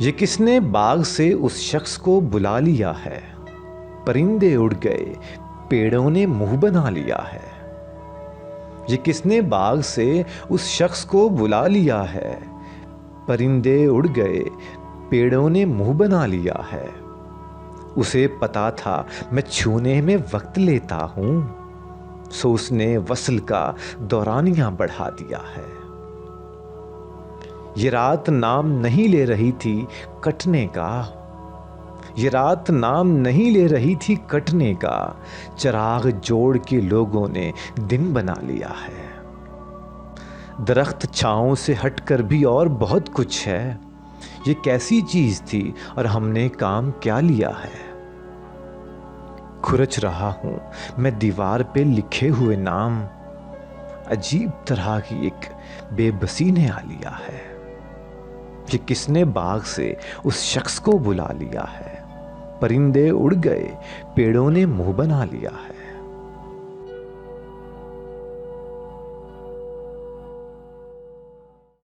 ये किसने बाग से उस शख्स को बुला लिया है, परिंदे उड़ गए, पेड़ों ने मुंह बना लिया है। ये किसने बाग से उस शख्स को बुला लिया है, परिंदे उड़ गए, पेड़ों ने मुंह बना लिया है। उसे पता था मैं छूने में वक्त लेता हूं, सो उसने वस्ल का दौरानिया बढ़ा दिया है। ये रात नाम नहीं ले रही थी कटने का, ये रात नाम नहीं ले रही थी कटने का, चिराग जोड़ के लोगों ने दिन बना लिया है। दरख्त छांव से हटकर भी और बहुत कुछ है, ये कैसी चीज थी और हमने काम क्या लिया है। खुरच रहा हूं मैं दीवार पे लिखे हुए नाम, अजीब तरह की एक बेबसी ने आ लिया है। ये किसने बाग से उस शख्स को बुला लिया है, परिंदे उड़ गए, पेड़ों ने मुंह बना लिया है।